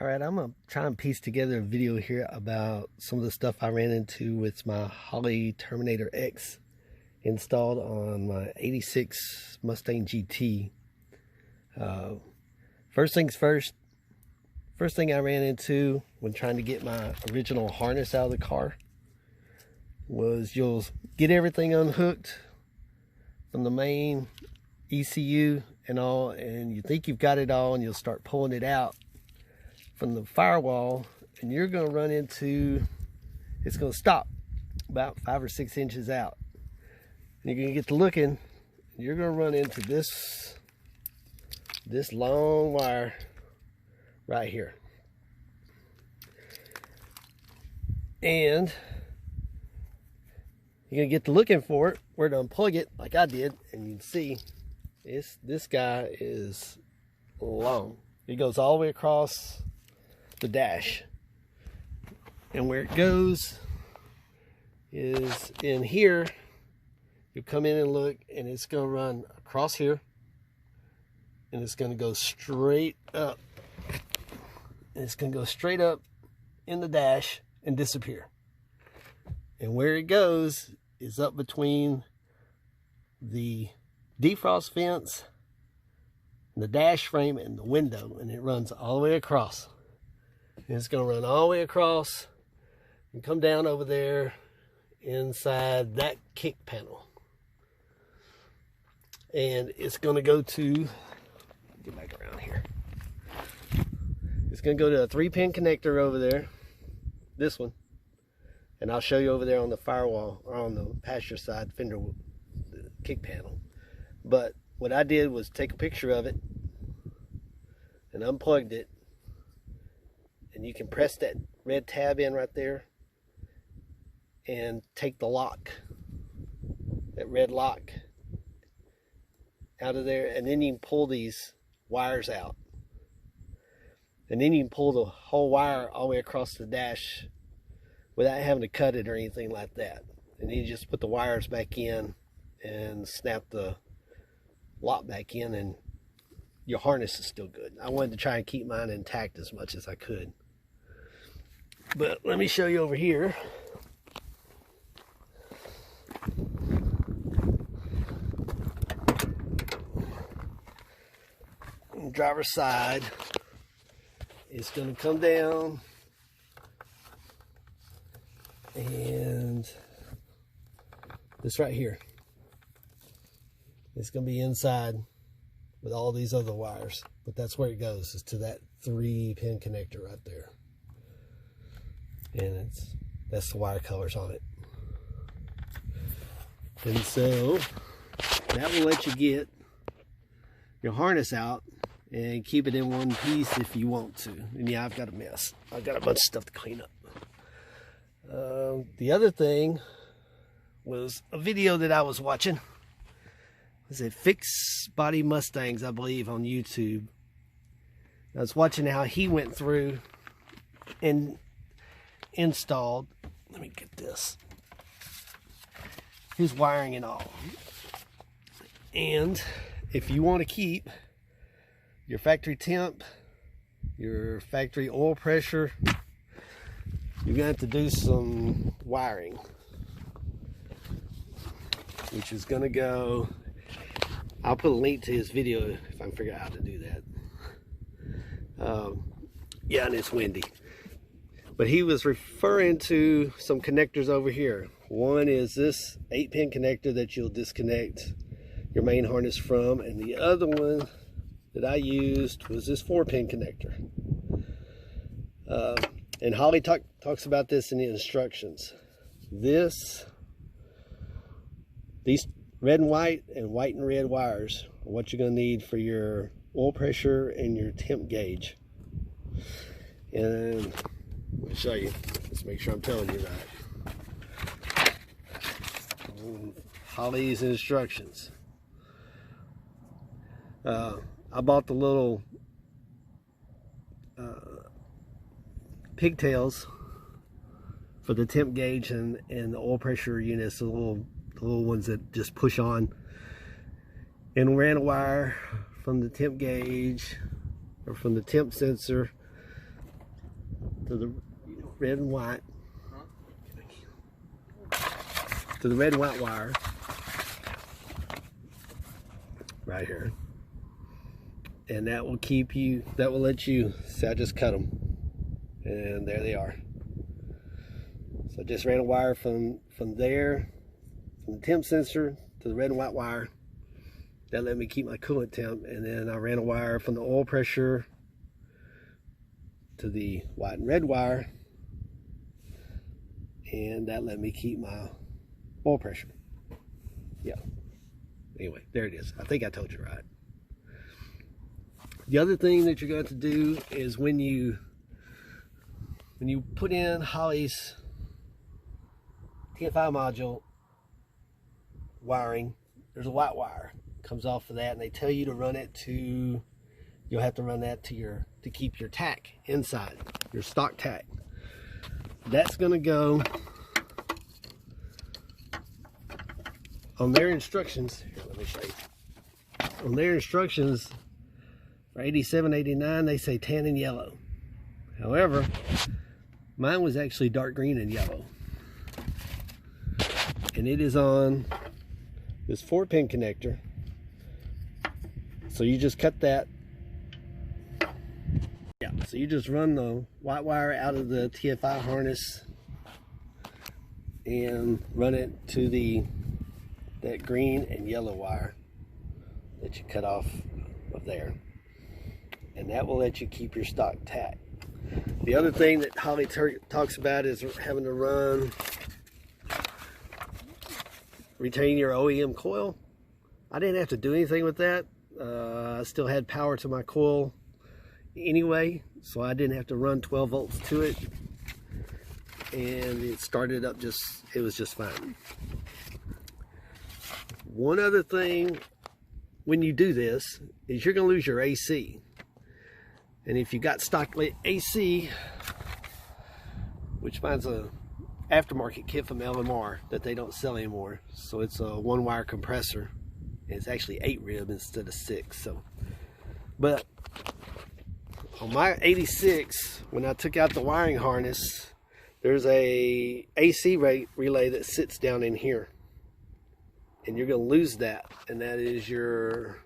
All right, I'm gonna try and piece together a video here about some of the stuff I ran into with my Holley Terminator X installed on my '86 Mustang GT. First things first, first thing I ran into when trying to get my original harness out of the car was you'll get everything unhooked from the main ECU and all, and you think you've got it all, and you'll start pulling it out from the firewall, and you're going to run into, it's going to stop about 5 or 6 inches out, and you're going to get to looking, and you're going to run into this long wire right here, and you're going to get to looking for it, where to unplug it like I did, and you can see this guy is long. It goes all the way across the dash, and where it goes is in here. You come in and look, and it's going to run across here, and it's going to go straight up, and it's going to go straight up in the dash and disappear. And where it goes is up between the defrost fence, the dash frame, and the window, and it runs all the way across. And it's going to run all the way across and come down over there inside that kick panel. And it's going to go to, get back around here. It's going to go to a 3-pin connector over there, this one. And I'll show you over there on the firewall, or on the passenger side fender kick panel. But what I did was take a picture of it and unplugged it, and you can press that red tab in right there and take the lock, that red lock, out of there, and then you can pull these wires out, and then you can pull the whole wire all the way across the dash without having to cut it or anything like that. And then you just put the wires back in and snap the lock back in, and your harness is still good. I wanted to try and keep mine intact as much as I could. But let me show you over here. On the driver's side, it's going to come down, and this right here, it's going to be inside with all these other wires, but that's where it goes, is to that 3-pin connector right there. And that's the wire colors on it. And so that will let you get your harness out and keep it in one piece if you want to. And yeah, I've got a mess. I've got a bunch of stuff to clean up. The other thing was a video that I was watching. Is it Fixbody Mustangs, I believe, on YouTube. I was watching how he went through and installed, let me get this, his wiring and all. And if you want to keep your factory temp, your factory oil pressure, you're going to have to do some wiring, which is going to go, I'll put a link to his video if I can figure out how to do that. Yeah, and it's windy. But he was referring to some connectors over here. One is this 8-pin connector that you'll disconnect your main harness from, and the other one that I used was this 4-pin connector. And Holley talks about this in the instructions. These red and white and red wires are what you're going to need for your oil pressure and your temp gauge. And I'll show you. Let's make sure I'm telling you right. Holley's instructions. I bought the little pigtails for the temp gauge and the oil pressure units, the little ones that just push on, and ran a wire from the temp gauge, or from the temp sensor, to the red and white, to the red and white wire right here, and that will keep you, that will let you see. I just cut them and there they are. So I just ran a wire from there, from the temp sensor to the red and white wire. That let me keep my coolant temp, and then I ran a wire from the oil pressure to the white and red wire, and that let me keep my oil pressure. Yeah. Anyway, there it is. I think I told you right. The other thing that you're going to do is when you put in Holley's TFI module wiring, there's a white wire comes off of that, and they tell you to run it to, you'll have to run that to keep your tach inside, your stock tach. That's going to go on their instructions. Here, let me show you. On their instructions for 87, 89, they say tan and yellow. However, mine was actually dark green and yellow, and it is on this 4-pin connector. So you just cut that. Yeah, so you just run the white wire out of the TFI harness and run it to that green and yellow wire that you cut off of there, and that will let you keep your stock tach. The other thing that Holley talks about is having to retain your OEM coil. I didn't have to do anything with that. I still had power to my coil anyway, so I didn't have to run 12 volts to it, and it started up it was just fine. One other thing when you do this is you're going to lose your AC, and if you got stock AC, which finds a aftermarket kit from LMR that they don't sell anymore, so it's a 1-wire compressor. It's actually 8 rib instead of 6. So, but on my 86, when I took out the wiring harness, there's a AC relay that sits down in here, and you're going to lose that, and that is your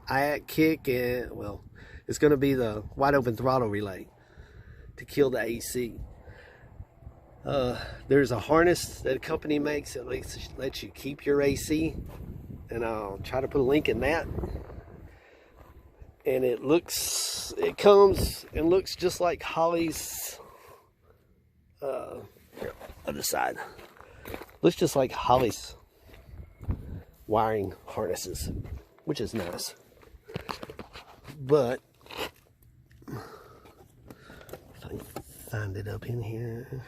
IAC kick, and well, it's going to be the wide open throttle relay to kill the AC. There's a harness that a company makes that lets you keep your AC, and I'll try to put a link in that. And it comes and looks just like Holley's other side. Looks just like Holley's wiring harnesses, which is nice. But if I can find it up in here.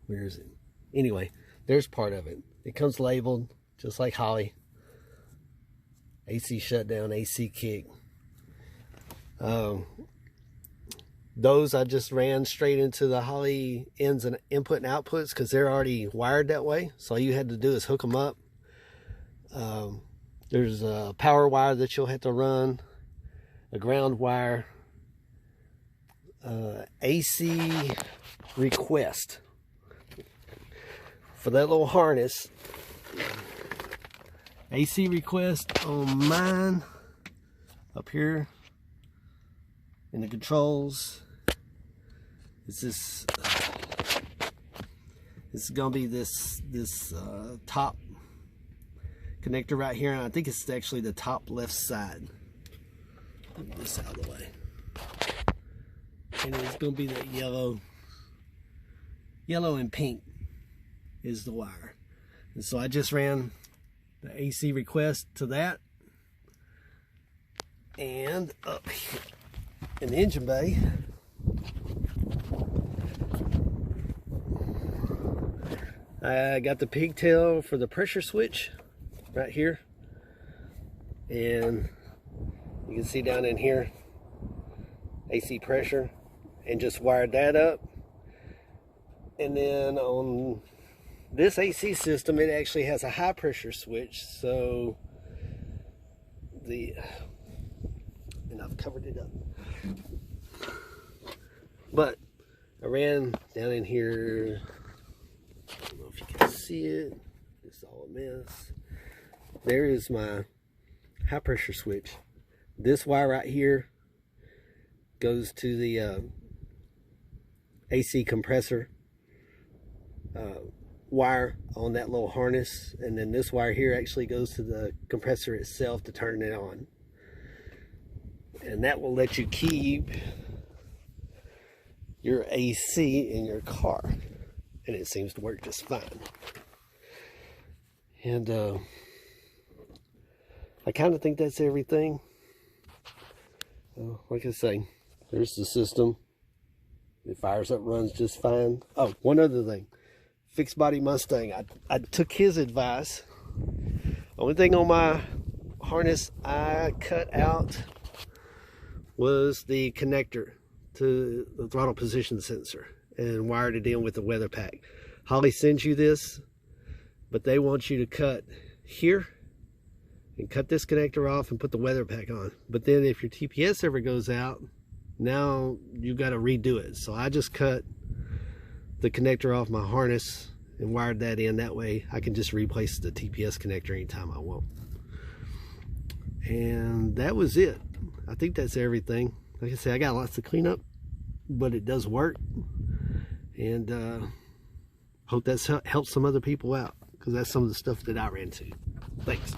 Where is it? Anyway, there's part of it. It comes labeled just like Holley. AC shutdown, AC kick. Those I just ran straight into the Holley ins and input and outputs because they're already wired that way. So all you had to do is hook them up. There's a power wire that you'll have to run, a ground wire, AC request for that little harness. AC request on mine up here in the controls. This is gonna be this top connector right here, and I think it's actually the top left side. Move this out of the way, and it's gonna be that yellow and pink is the wire. And so I just ran the AC request to that, and up here in the engine bay, I got the pigtail for the pressure switch right here, and you can see down in here AC pressure, and just wired that up. And then on this AC system, it actually has a high pressure switch, so and I've covered it up. But I ran down in here. I don't know if you can see it. It's all a mess. There is my high pressure switch. This wire right here goes to the AC compressor wire on that little harness, and then this wire here actually goes to the compressor itself to turn it on, and that will let you keep your AC in your car, and it seems to work just fine. And I kind of think that's everything. Like I say, there's the system. It fires up, runs just fine. Oh, one other thing. Fixbody Mustang. I took his advice. Only thing on my harness I cut out was the connector to the throttle position sensor and wired it in with the weather pack. Holley sends you this, but they want you to cut here and cut this connector off and put the weather pack on. But then if your TPS ever goes out, now you got to redo it. So I just cut the connector off my harness and wired that in. That way I can just replace the TPS connector anytime I want. And that was it. I think that's everything. Like I said, I got lots to clean up, but it does work. And hope that's helped some other people out, because that's some of the stuff that I ran into. Thanks.